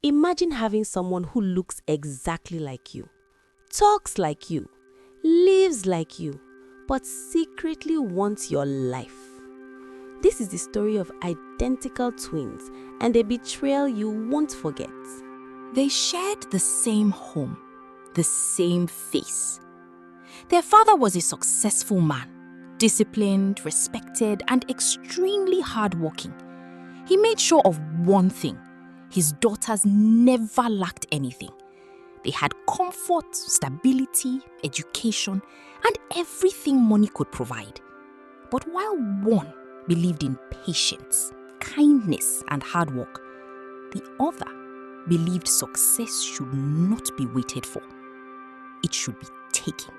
Imagine having someone who looks exactly like you, talks like you, lives like you, but secretly wants your life. This is the story of identical twins and a betrayal you won't forget. They shared the same home, the same face. Their father was a successful man, disciplined, respected, and extremely hardworking. He made sure of one thing: his daughters never lacked anything. They had comfort, stability, education, and everything money could provide. But while one believed in patience, kindness, and hard work, the other believed success should not be waited for. It should be taken.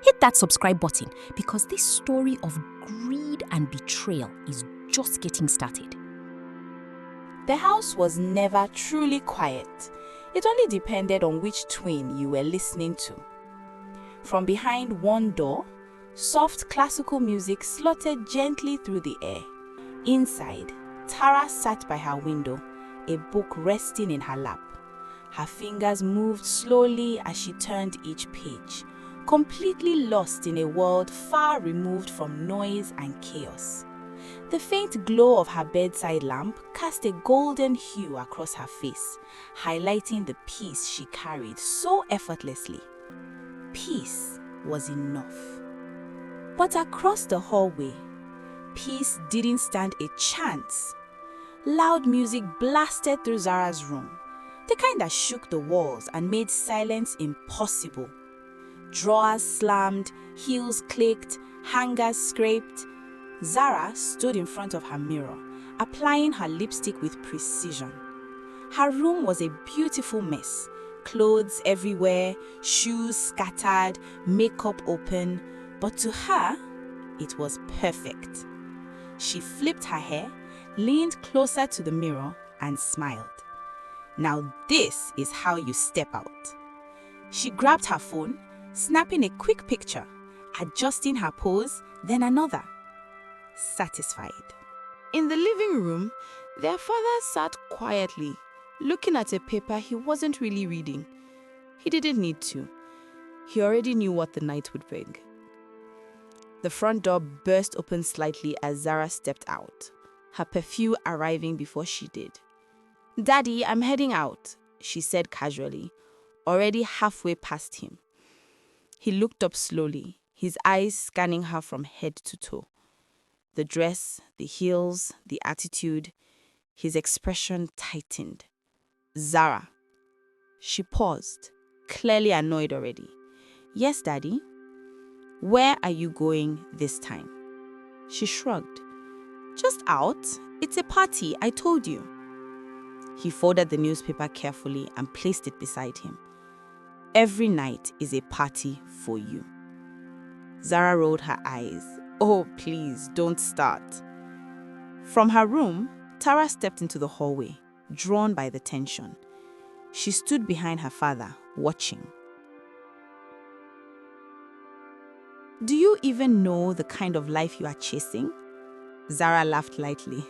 Hit that subscribe button because this story of greed and betrayal is just getting started. The house was never truly quiet. It only depended on which twin you were listening to. From behind one door, soft classical music slotted gently through the air. Inside, Tara sat by her window, a book resting in her lap. Her fingers moved slowly as she turned each page, completely lost in a world far removed from noise and chaos. The faint glow of her bedside lamp cast a golden hue across her face, highlighting the peace she carried so effortlessly. Peace was enough. But across the hallway, peace didn't stand a chance. Loud music blasted through Zara's room, the kind that shook the walls and made silence impossible. Drawers slammed, heels clicked, hangers scraped. Zara stood in front of her mirror, applying her lipstick with precision. Her room was a beautiful mess. Clothes everywhere, shoes scattered, makeup open, but to her, it was perfect. She flipped her hair, leaned closer to the mirror, and smiled. Now this is how you step out. She grabbed her phone, snapping a quick picture, adjusting her pose, then another. Satisfied. In the living room, their father sat quietly, looking at a paper he wasn't really reading. He didn't need to. He already knew what the night would bring. The front door burst open slightly as Zara stepped out, her perfume arriving before she did. "Daddy, I'm heading out," she said casually, already halfway past him. He looked up slowly, his eyes scanning her from head to toe. The dress, the heels, the attitude, his expression tightened. "Zara." She paused, clearly annoyed already. "Yes, Daddy." "Where are you going this time?" She shrugged. "Just out. It's a party, I told you." He folded the newspaper carefully and placed it beside him. "Every night is a party for you." Zara rolled her eyes. "Oh, please, don't start." From her room, Tara stepped into the hallway, drawn by the tension. She stood behind her father, watching. "Do you even know the kind of life you are chasing?" Zara laughed lightly.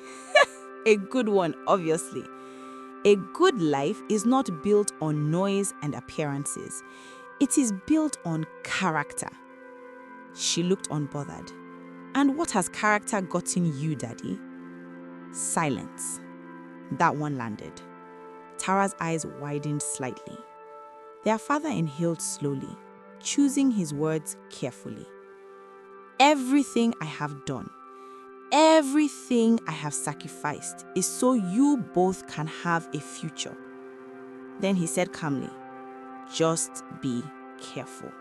"A good one, obviously. A good life is not built on noise and appearances. It is built on character." She looked unbothered. "And what has character gotten you, Daddy?" Silence. That one landed. Tara's eyes widened slightly. Their father inhaled slowly, choosing his words carefully. "Everything I have done, everything I have sacrificed is so you both can have a future." Then he said calmly, "Just be careful."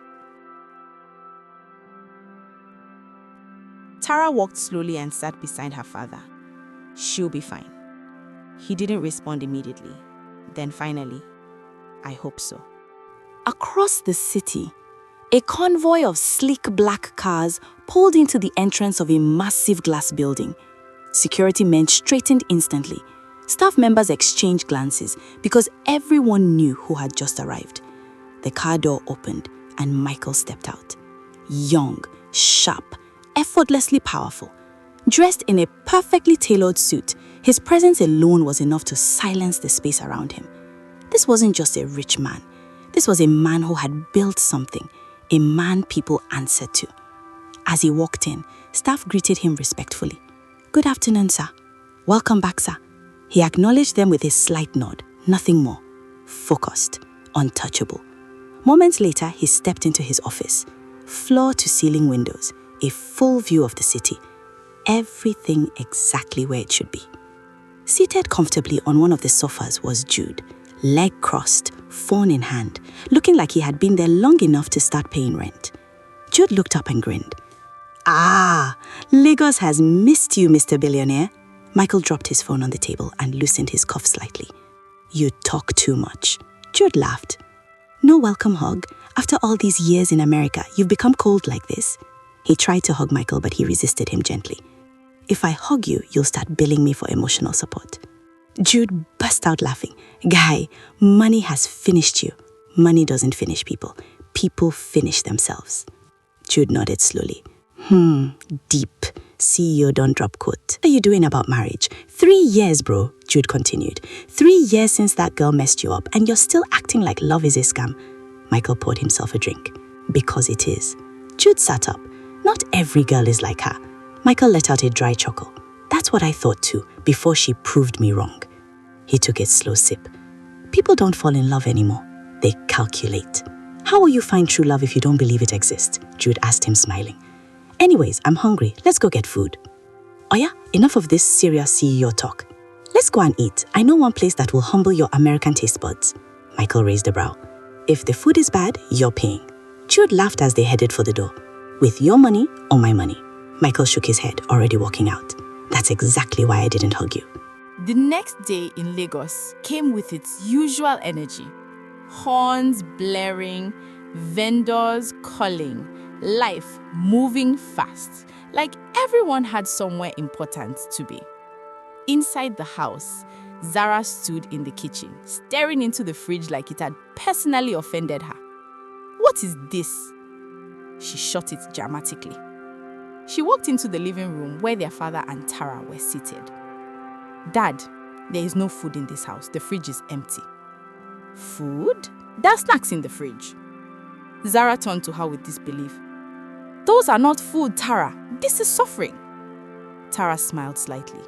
Tara walked slowly and sat beside her father. "She'll be fine." He didn't respond immediately. Then finally, "I hope so." Across the city, a convoy of sleek black cars pulled into the entrance of a massive glass building. Security men straightened instantly. Staff members exchanged glances because everyone knew who had just arrived. The car door opened and Michael stepped out. Young, sharp, effortlessly powerful. Dressed in a perfectly tailored suit, His presence alone was enough to silence the space around him. This wasn't just a rich man. This was a man who had built something, a man people answered to. As he walked in, staff greeted him respectfully. "Good afternoon, sir." "Welcome back, sir." He acknowledged them with a slight nod, nothing more. Focused, untouchable. Moments later, he stepped into his office. Floor-to-ceiling windows, a full view of the city. Everything exactly where it should be. Seated comfortably on one of the sofas was Jude, leg crossed, phone in hand, looking like he had been there long enough to start paying rent. Jude looked up and grinned. "Ah, Lagos has missed you, Mr. Billionaire." Michael dropped his phone on the table and loosened his cuff slightly. "You talk too much." Jude laughed. "No welcome hug. After all these years in America, you've become cold like this." He tried to hug Michael, but he resisted him gently. "If I hug you, you'll start billing me for emotional support." Jude burst out laughing. "Guy, money has finished you." "Money doesn't finish people. People finish themselves." Jude nodded slowly. Deep. CEO don't drop quote. "What are you doing about marriage?" 3 years, bro," Jude continued. 3 years since that girl messed you up, and you're still acting like love is a scam." Michael poured himself a drink. "Because it is." Jude sat up. "Not every girl is like her." Michael let out a dry chuckle. "That's what I thought too, before she proved me wrong." He took a slow sip. "People don't fall in love anymore. They calculate." "How will you find true love if you don't believe it exists?" Jude asked him, smiling. "Anyways, I'm hungry. Let's go get food." "Oh yeah, enough of this serious CEO talk. Let's go and eat. I know one place that will humble your American taste buds." Michael raised a brow. "If the food is bad, you're paying." Jude laughed as they headed for the door. "With your money or my money?" Michael shook his head, already walking out. "That's exactly why I didn't hug you." The next day in Lagos came with its usual energy. Horns blaring, vendors calling, life moving fast, like everyone had somewhere important to be. Inside the house, Zara stood in the kitchen, staring into the fridge like it had personally offended her. "What is this?" She shut it dramatically. She walked into the living room where their father and Tara were seated. "Dad, there is no food in this house. The fridge is empty." "Food? There are snacks in the fridge." Zara turned to her with disbelief. "Those are not food, Tara. This is suffering." Tara smiled slightly.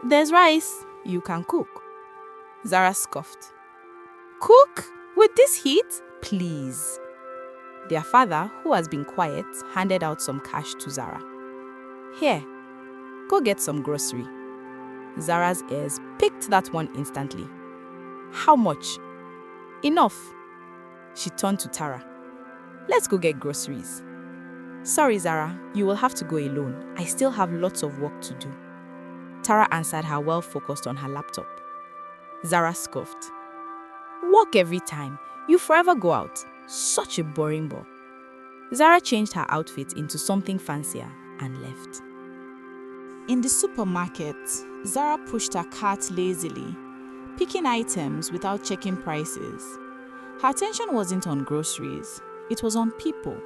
"There's rice. You can cook." Zara scoffed. "Cook? With this heat? Please." Their father, who has been quiet, handed out some cash to Zara. "Here, go get some grocery." Zara's ears picked that one instantly. "How much?" "Enough." She turned to Tara. "Let's go get groceries." "Sorry, Zara, you will have to go alone. I still have lots of work to do." Tara answered her, well focused on her laptop. Zara scoffed. "Work every time. You forever go out. Such a boring boy." Zara changed her outfit into something fancier and left. In the supermarket, Zara pushed her cart lazily, picking items without checking prices. Her attention wasn't on groceries, it was on people.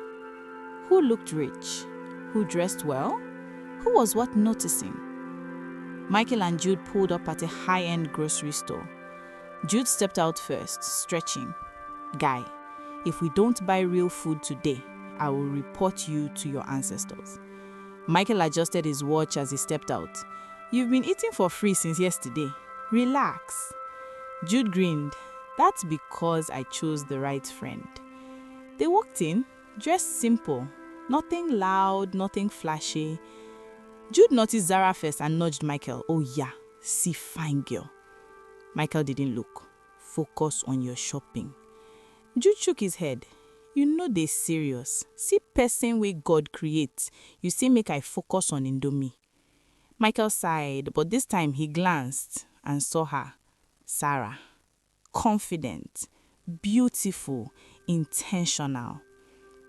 Who looked rich? Who dressed well? Who was worth noticing? Michael and Jude pulled up at a high-end grocery store. Jude stepped out first, stretching. "Guy, if we don't buy real food today, I will report you to your ancestors." Michael adjusted his watch as he stepped out. "You've been eating for free since yesterday. Relax." Jude grinned. "That's because I chose the right friend." They walked in, dressed simple. Nothing loud, nothing flashy. Jude noticed Zara first and nudged Michael. "Oh yeah, see fine girl." Michael didn't look. "Focus on your shopping." Jude shook his head. "You know they serious. See person wey God create. You say make I focus on Indomie." Michael sighed, but this time he glanced and saw her. Sarah. Confident, beautiful, intentional.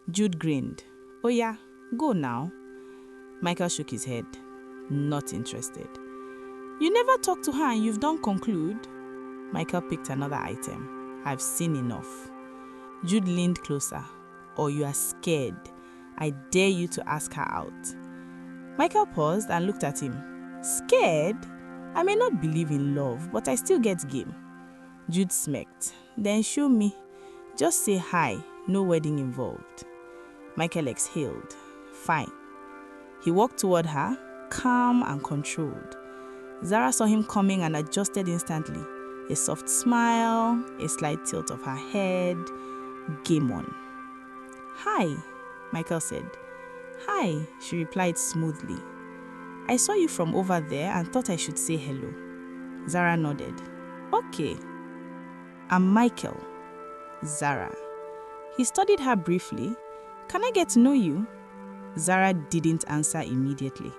Jude grinned. "Oh yeah, go now." Michael shook his head. Not interested. "You never talked to her and you've done conclude." Michael picked another item. "I've seen enough." Jude leaned closer. "Or you are scared. I dare you to ask her out." Michael paused and looked at him. "Scared? I may not believe in love, but I still get game. Jude smirked. Then show me. Just say hi, no wedding involved. Michael exhaled. Fine. He walked toward her, calm and controlled. Zara saw him coming and adjusted instantly. A soft smile, a slight tilt of her head. Game on. Hi, Michael said. Hi, she replied smoothly. I saw you from over there and thought I should say hello. Zara nodded. Okay. I'm Michael. Zara. He studied her briefly. Can I get to know you? Zara didn't answer immediately.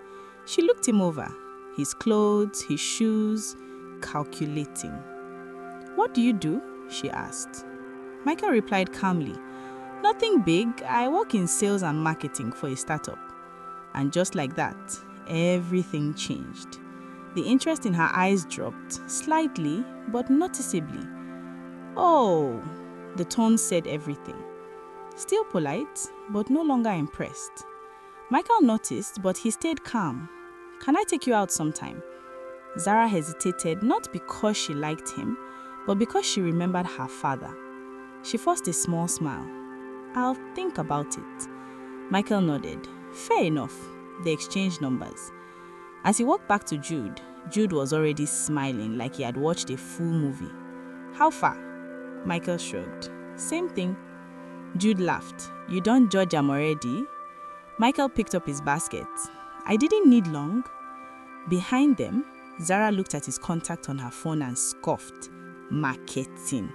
She looked him over. His clothes, his shoes, calculating. What do you do? She asked. Michael replied calmly. Nothing big. I work in sales and marketing for a startup. And just like that, everything changed. The interest in her eyes dropped, slightly but noticeably. Oh, the tone said everything. Still polite, but no longer impressed. Michael noticed, but he stayed calm. Can I take you out sometime? Zara hesitated, not because she liked him, but because she remembered her father. She forced a small smile. I'll think about it. Michael nodded. Fair enough. They exchanged numbers. As he walked back to Jude, Jude was already smiling like he had watched a full movie. How far? Michael shrugged. Same thing. Jude laughed. You don't judge I'm already? Michael picked up his basket. I didn't need long. Behind them, Zara looked at his contact on her phone and scoffed. Marketing.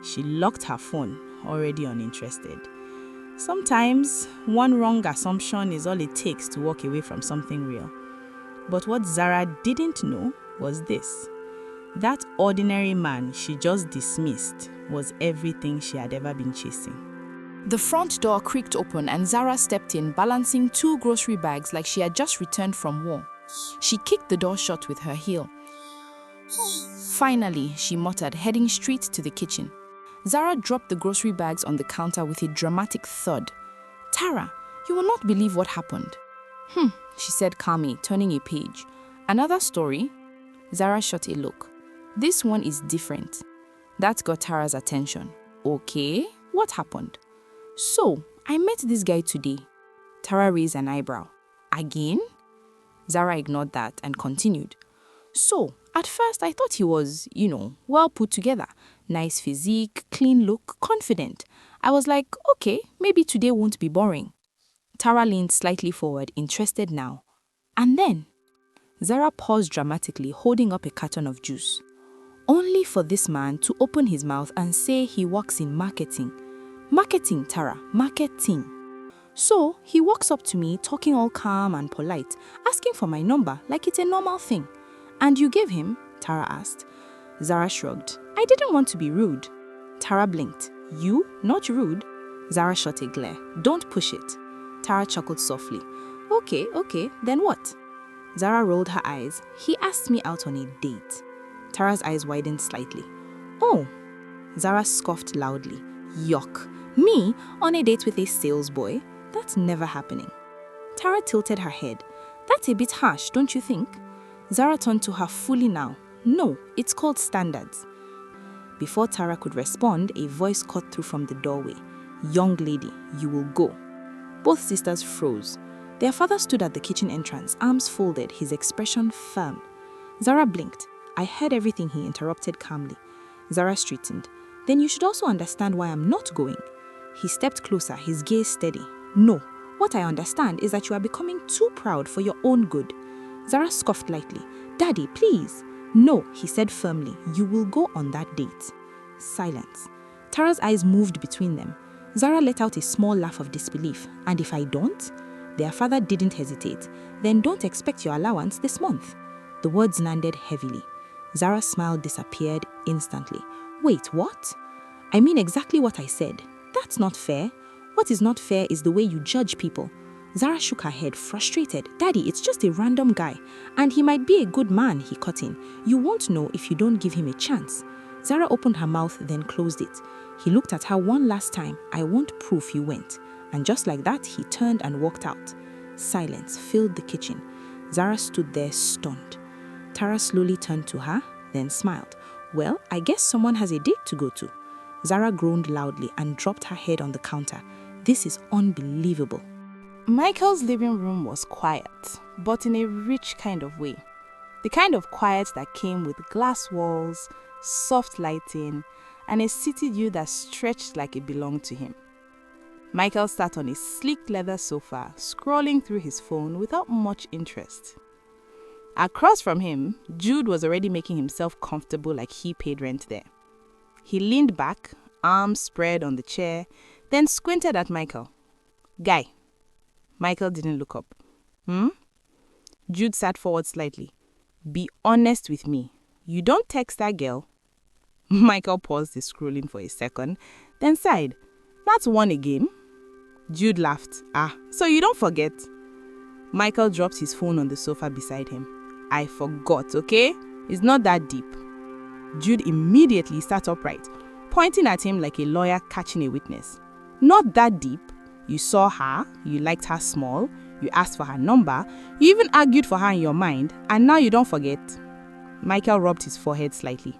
She locked her phone, already uninterested. Sometimes, one wrong assumption is all it takes to walk away from something real. But what Zara didn't know was this. That ordinary man she just dismissed was everything she had ever been chasing. The front door creaked open and Zara stepped in, balancing 2 grocery bags like she had just returned from war. She kicked the door shut with her heel. Finally, she muttered, heading straight to the kitchen. Zara dropped the grocery bags on the counter with a dramatic thud. Tara, you will not believe what happened. She said calmly, turning a page. Another story? Zara shot a look. This one is different. That got Tara's attention. Okay, what happened? So, I met this guy today. Tara raised an eyebrow. Again? Zara ignored that and continued. So, at first I thought he was, well put together. Nice physique, clean look, confident. I was like, okay, maybe today won't be boring. Tara leaned slightly forward, interested now. And then, Zara paused dramatically, holding up a carton of juice. Only for this man to open his mouth and say he works in marketing. Marketing, Tara, marketing. So, he walks up to me, talking all calm and polite, asking for my number like it's a normal thing. And you gave him? Tara asked. Zara shrugged. I didn't want to be rude. Tara blinked. You? Not rude? Zara shot a glare. Don't push it. Tara chuckled softly. Okay, then what? Zara rolled her eyes. He asked me out on a date. Tara's eyes widened slightly. Oh. Zara scoffed loudly. Yuck. Me on a date with a sales boy? That's never happening. Tara tilted her head. That's a bit harsh, don't you think? Zara turned to her fully now. No, it's called standards. Before Tara could respond, a voice cut through from the doorway. Young lady, you will go. Both sisters froze. Their father stood at the kitchen entrance, arms folded, his expression firm. Zara blinked. I heard everything, he interrupted calmly. Zara straightened. Then you should also understand why I'm not going. He stepped closer, his gaze steady. No, what I understand is that you are becoming too proud for your own good. Zara scoffed lightly. Daddy, please. No, he said firmly. You will go on that date. Silence. Tara's eyes moved between them. Zara let out a small laugh of disbelief. And if I don't? Their father didn't hesitate. Then don't expect your allowance this month. The words landed heavily. Zara's smile disappeared instantly. Wait, what? I mean exactly what I said. That's not fair. What is not fair is the way you judge people. Zara shook her head, frustrated. Daddy, it's just a random guy. And he might be a good man, he cut in. You won't know if you don't give him a chance. Zara opened her mouth, then closed it. He looked at her one last time. I want proof you went. And just like that, he turned and walked out. Silence filled the kitchen. Zara stood there stunned. Tara slowly turned to her, then smiled. Well, I guess someone has a date to go to. Zara groaned loudly and dropped her head on the counter. This is unbelievable. Michael's living room was quiet, but in a rich kind of way. The kind of quiet that came with glass walls, soft lighting, and a city view that stretched like it belonged to him. Michael sat on a sleek leather sofa, scrolling through his phone without much interest. Across from him, Jude was already making himself comfortable like he paid rent there. He leaned back, arms spread on the chair, then squinted at Michael. "Guy." Michael didn't look up. Jude sat forward slightly. "Be honest with me. You don't text that girl?" Michael paused his scrolling for a second, then sighed. "That's one again." Jude laughed. So you don't forget." Michael dropped his phone on the sofa beside him. "I forgot, okay? It's not that deep." Jude immediately sat upright, pointing at him like a lawyer catching a witness. "Not that deep? You saw her, you liked her small, you asked for her number, you even argued for her in your mind, and now you don't forget?" Michael rubbed his forehead slightly.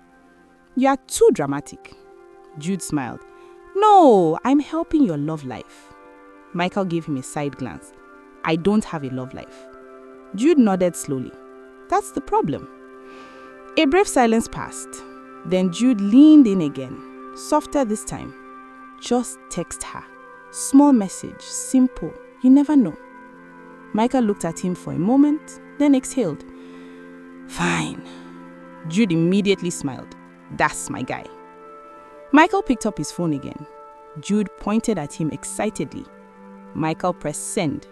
"You are too dramatic." Jude smiled. "No, I'm helping your love life." Michael gave him a side glance. "I don't have a love life." Jude nodded slowly. "That's the problem." A brief silence passed. Then Jude leaned in again, softer this time. "Just text her. Small message, simple. You never know." Michael looked at him for a moment, then exhaled. "Fine." Jude immediately smiled. "That's my guy." Michael picked up his phone again. Jude pointed at him excitedly. Michael pressed send.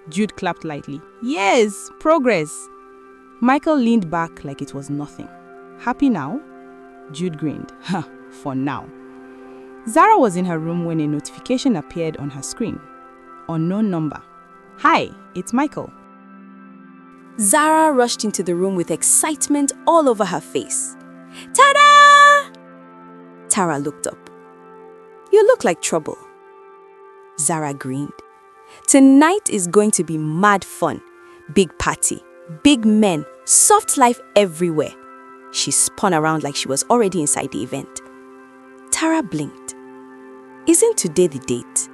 Jude clapped lightly. "Yes, progress." Michael leaned back like it was nothing. "Happy now?" Jude grinned. For now." Zara was in her room when a notification appeared on her screen. Unknown number. "Hi, it's Michael." Zara rushed into the room with excitement all over her face. "Ta-da!" Tara looked up. "You look like trouble." Zara grinned. "Tonight is going to be mad fun. Big party, big men, soft life everywhere." She spun around like she was already inside the event. Tara blinked. "Isn't today the date?"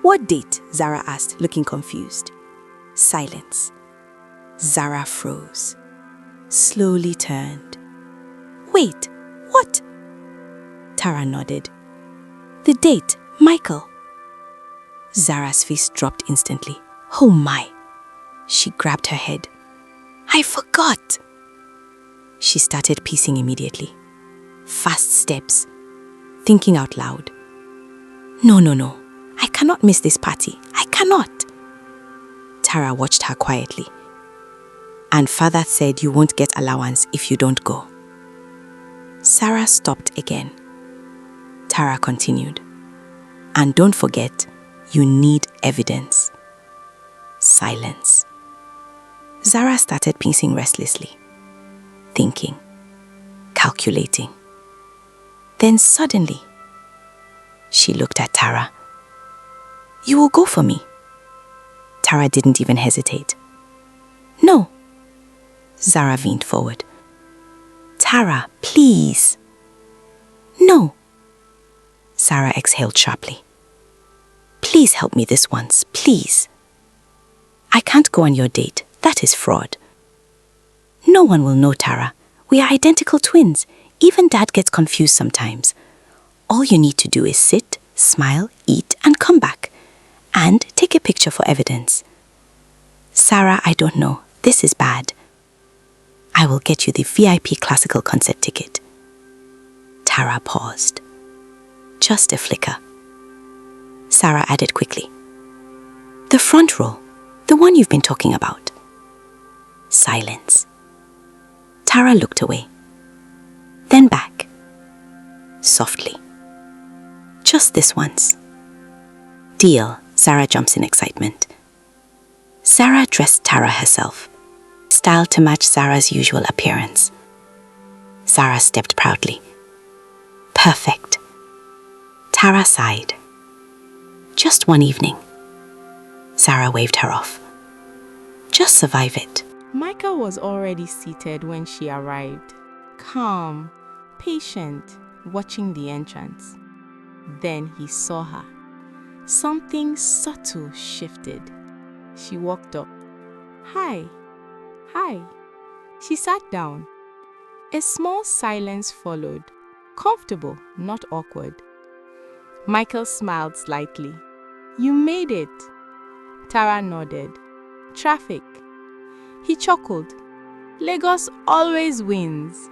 "What date?" Zara asked, looking confused. Silence. Zara froze, slowly turned. "Wait, what?" Tara nodded. "The date, Michael." Zara's face dropped instantly. "Oh my." She grabbed her head. "I forgot." She started pacing immediately. Fast steps, thinking out loud. No. I cannot miss this party. I cannot." Tara watched her quietly. "And father said you won't get allowance if you don't go." Sarah stopped again. Tara continued. "And don't forget, you need evidence." Silence. Zara started pacing restlessly, thinking, calculating. Then suddenly, she looked at Tara. "You will go for me?" Tara didn't even hesitate. "No." Zara leaned forward. "Tara, please." "No." Sarah exhaled sharply. "Please help me this once, please." "I can't go on your date. That is fraud." "No one will know, Tara. We are identical twins. Even Dad gets confused sometimes. All you need to do is sit, smile, eat, and come back. And take a picture for evidence." "Sarah, I don't know. This is bad." "I will get you the VIP classical concert ticket." Tara paused. Just a flicker. Sarah added quickly. "The front row, the one you've been talking about." Silence. Tara looked away. Then back. Softly. "Just this once." "Deal." Sarah jumps in excitement. Sarah dressed Tara herself, styled to match Sarah's usual appearance. Sarah stepped proudly. "Perfect." Tara sighed. "Just one evening." Sarah waved her off. "Just survive it. Michael was already seated when she arrived, calm, patient, watching the entrance. Then he saw her. Something subtle shifted. She walked up. Hi. Hi. She sat down. A small silence followed. Comfortable, not awkward. Michael smiled slightly. You made it. Tara nodded. Traffic. He chuckled. Lagos always wins.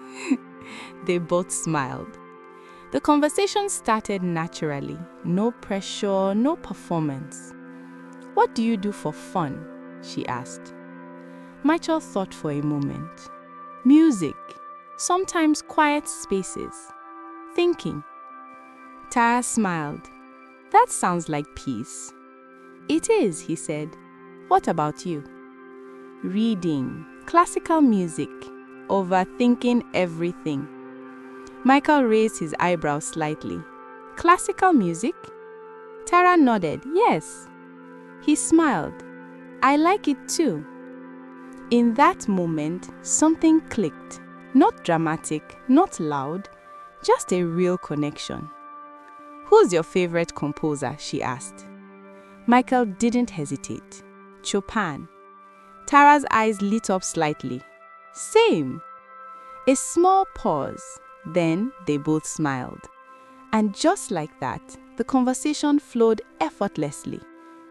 They both smiled. The conversation started naturally. No pressure, no performance. What do you do for fun? She asked. Michael thought for a moment. Music. Sometimes quiet spaces. Thinking. Tara smiled. That sounds like peace. It is, he said. What about you? Reading, classical music, overthinking everything. Michael raised his eyebrows slightly. Classical music? Tara nodded, yes. He smiled. I like it too. In that moment, something clicked. Not dramatic, not loud, just a real connection. Who's your favorite composer? She asked. Michael didn't hesitate. Chopin. Tara's eyes lit up slightly. Same. A small pause. Then they both smiled. And just like that, the conversation flowed effortlessly.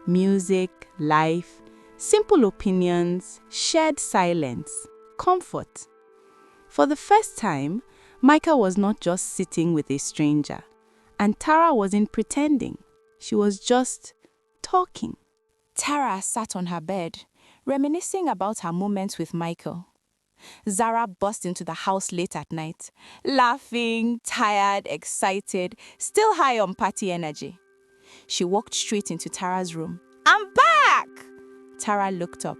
Music, life, simple opinions, shared silence, comfort. For the first time, Michael was not just sitting with a stranger. And Tara wasn't pretending. She was just talking. Tara sat on her bed, reminiscing about her moments with Michael. Zara burst into the house late at night, laughing, tired, excited, still high on party energy. She walked straight into Tara's room. I'm back! Tara looked up.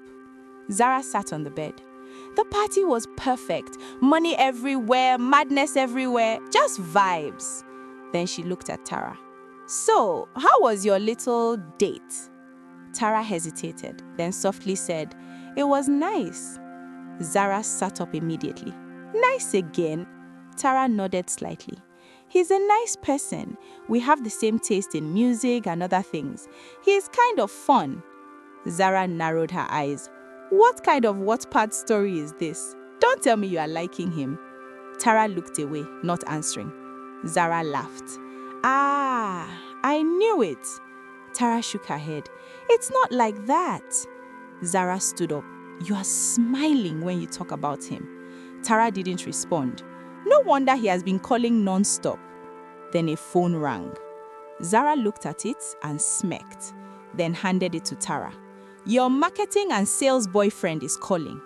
Zara sat on the bed. The party was perfect. Money everywhere, madness everywhere, just vibes. Then she looked at Tara. So, how was your little date? Tara hesitated, then softly said, It was nice. Zara sat up immediately. Nice again? Tara nodded slightly. He's a nice person. We have the same taste in music and other things. He is kind of fun. Zara narrowed her eyes. What kind of Wattpad story is this? Don't tell me you are liking him. Tara looked away, not answering. Zara laughed. Ah, I knew it. Tara shook her head. It's not like that. Zara stood up. You are smiling when you talk about him. Tara didn't respond. No wonder he has been calling non-stop. Then a phone rang. Zara looked at it and smirked, then handed it to Tara. Your marketing and sales boyfriend is calling.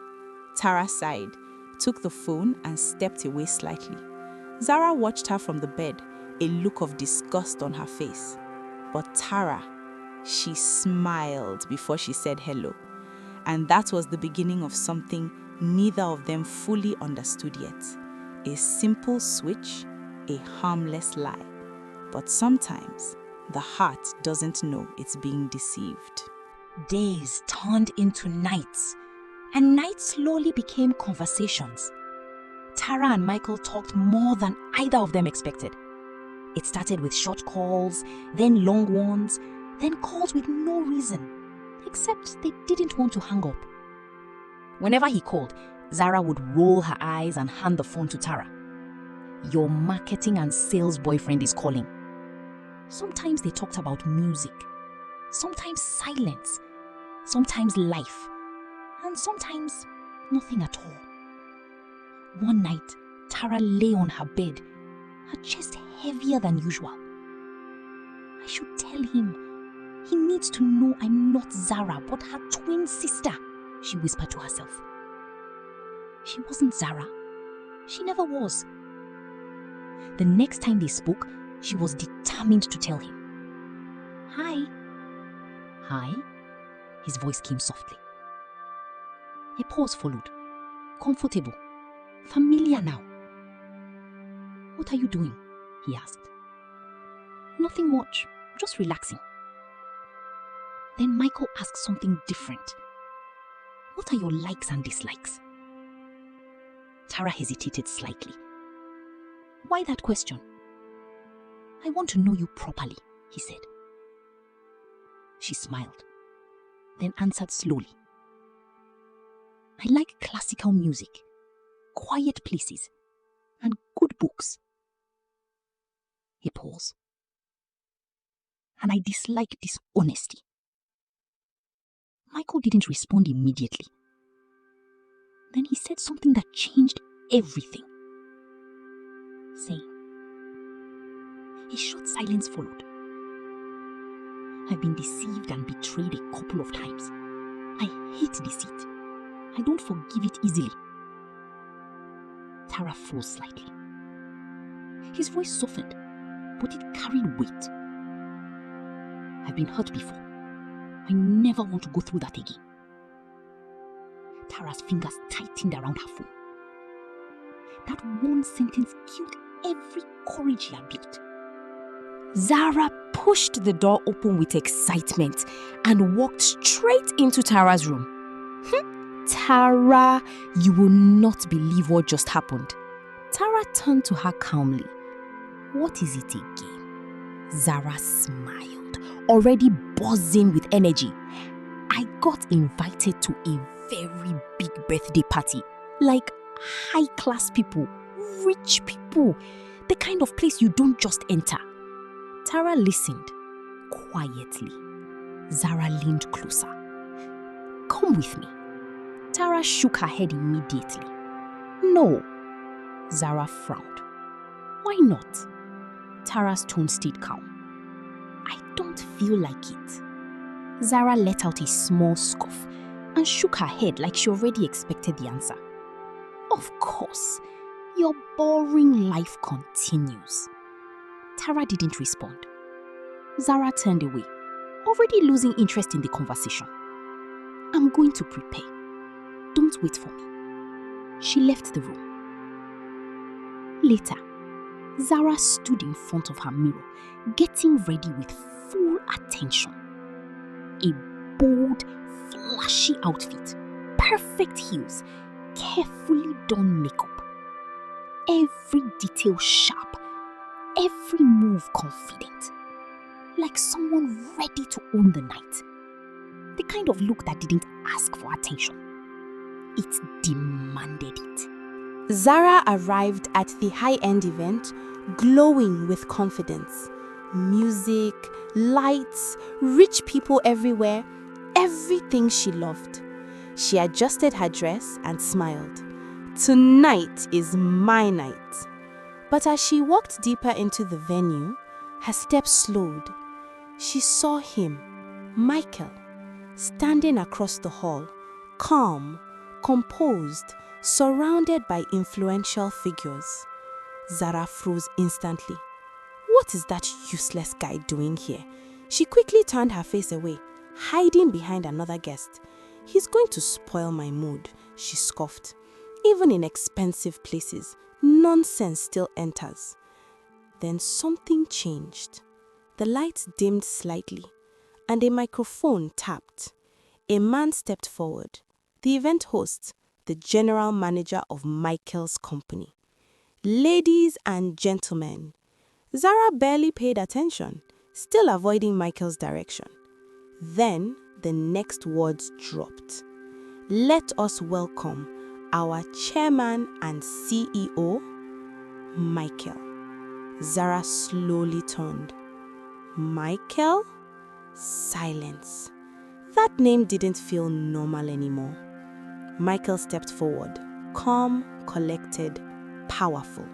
Tara sighed, took the phone and stepped away slightly. Zara watched her from the bed, a look of disgust on her face. But Tara, she smiled before she said hello. And that was the beginning of something neither of them fully understood yet. A simple switch, a harmless lie. But sometimes the heart doesn't know it's being deceived. Days turned into nights, and nights slowly became conversations. Tara and Michael talked more than either of them expected. It started with short calls, then long ones, then calls with no reason, except they didn't want to hang up. Whenever he called, Zara would roll her eyes and hand the phone to Tara. Your marketing and sales boyfriend is calling. Sometimes they talked about music, sometimes silence, sometimes life, and sometimes nothing at all. One night, Tara lay on her bed, her chest heavier than usual. I should tell him. He needs to know I'm not Zara, but her twin sister, she whispered to herself. She wasn't Zara. She never was. The next time they spoke, she was determined to tell him. Hi. Hi? His voice came softly. A pause followed. Comfortable. Familiar now. What are you doing? He asked. Nothing much. Just relaxing. Then Michael asked something different. What are your likes and dislikes? Tara hesitated slightly. Why that question? I want to know you properly, he said. She smiled, then answered slowly. I like classical music, quiet places, and good books. A pause. And I dislike dishonesty. Michael didn't respond immediately. Then he said something that changed everything. Saying, a short silence followed. I've been deceived and betrayed a couple of times. I hate deceit. I don't forgive it easily. Tara froze slightly. His voice softened, but it carried weight. I've been hurt before. I never want to go through that again. Tara's fingers tightened around her phone. That one sentence killed every courage he had built. Zara pushed the door open with excitement and walked straight into Tara's room. Tara, you will not believe what just happened. Tara turned to her calmly. What is it again? Zara smiled, already buzzing with energy. I got invited to a very big birthday party. Like high-class people, rich people. The kind of place you don't just enter. Tara listened quietly. Zara leaned closer. Come with me. Tara shook her head immediately. No. Zara frowned. Why not? Tara's tone stayed calm. I don't feel like it. Zara let out a small scoff and shook her head like she already expected the answer. Of course, your boring life continues. Tara didn't respond. Zara turned away, already losing interest in the conversation. I'm going to prepare. Don't wait for me. She left the room. Later, Zara stood in front of her mirror, getting ready with full attention. A bold, flashy outfit, perfect heels, carefully done makeup. Every detail sharp, every move confident. Like someone ready to own the night. The kind of look that didn't ask for attention. It demanded it. Zara arrived at the high-end event, glowing with confidence. Music, lights, rich people everywhere, everything she loved. She adjusted her dress and smiled. Tonight is my night. But as she walked deeper into the venue, her steps slowed. She saw him, Michael, standing across the hall, calm, composed, surrounded by influential figures. Zara froze instantly. What is that useless guy doing here? She quickly turned her face away, hiding behind another guest. He's going to spoil my mood, she scoffed. Even in expensive places, nonsense still enters. Then something changed. The lights dimmed slightly, and a microphone tapped. A man stepped forward. The event host, the general manager of Michael's company. Ladies and gentlemen, Zara barely paid attention, still avoiding Michael's direction. Then the next words dropped. Let us welcome our chairman and CEO, Michael. Zara slowly turned. Michael? Silence. That name didn't feel normal anymore. Michael stepped forward, calm, collected, powerful.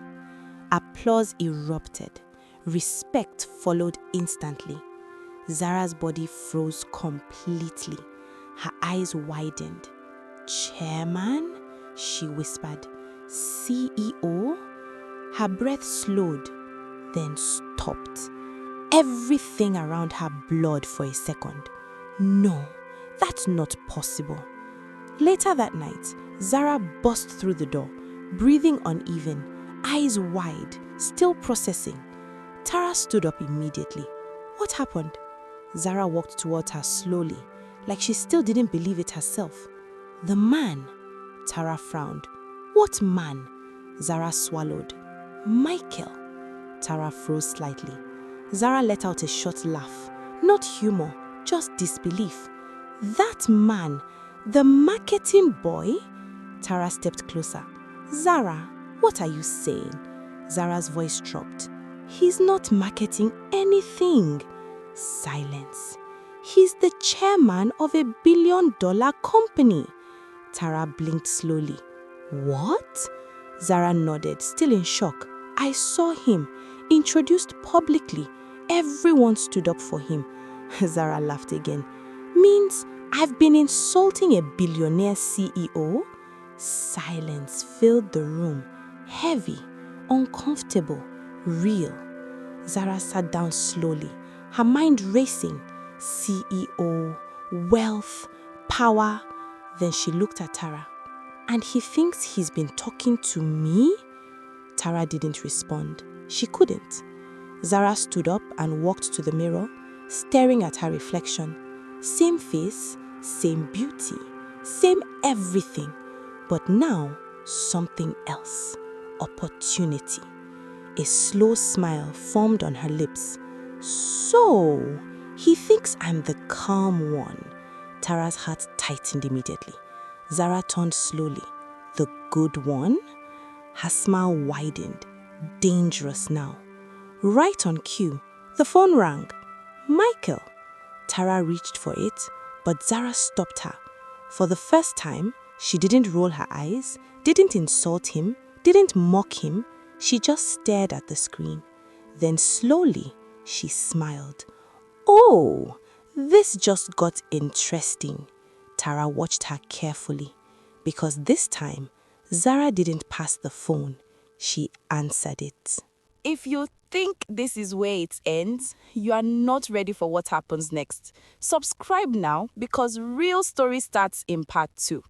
Applause erupted. Respect followed instantly. Zara's body froze completely. Her eyes widened. Chairman? She whispered. CEO? Her breath slowed, then stopped. Everything around her blurred for a second. No, that's not possible. Later that night, Zara burst through the door, breathing uneven, eyes wide, still processing. Tara stood up immediately. What happened? Zara walked towards her slowly, like she still didn't believe it herself. The man? Tara frowned. What man? Zara swallowed. Michael. Tara froze slightly. Zara let out a short laugh. Not humor, just disbelief. That man, the marketing boy? Tara stepped closer. Zara, what are you saying? Zara's voice dropped. He's not marketing anything. Silence. He's the chairman of a billion-dollar company. Tara blinked slowly. What? Zara nodded, still in shock. I saw him, introduced publicly. Everyone stood up for him. Zara laughed again. Means I've been insulting a billionaire CEO? Silence filled the room. Heavy, uncomfortable, real. Zara sat down slowly, her mind racing. CEO, wealth, power. Then she looked at Tara. And he thinks he's been talking to me? Tara didn't respond. She couldn't. Zara stood up and walked to the mirror, staring at her reflection. Same face, same beauty, same everything. But now, something else. Opportunity. A slow smile formed on her lips. So, he thinks I'm the calm one. Tara's heart tightened immediately. Zara turned slowly. The good one? Her smile widened. Dangerous now. Right on cue, the phone rang. Michael. Tara reached for it, but Zara stopped her. For the first time, she didn't roll her eyes, didn't insult him, didn't mock him. She just stared at the screen. Then slowly, she smiled. Oh, this just got interesting. Tara watched her carefully, because this time, Zara didn't pass the phone. She answered it. If you think this is where it ends, you are not ready for what happens next. Subscribe now because real story starts in part 2.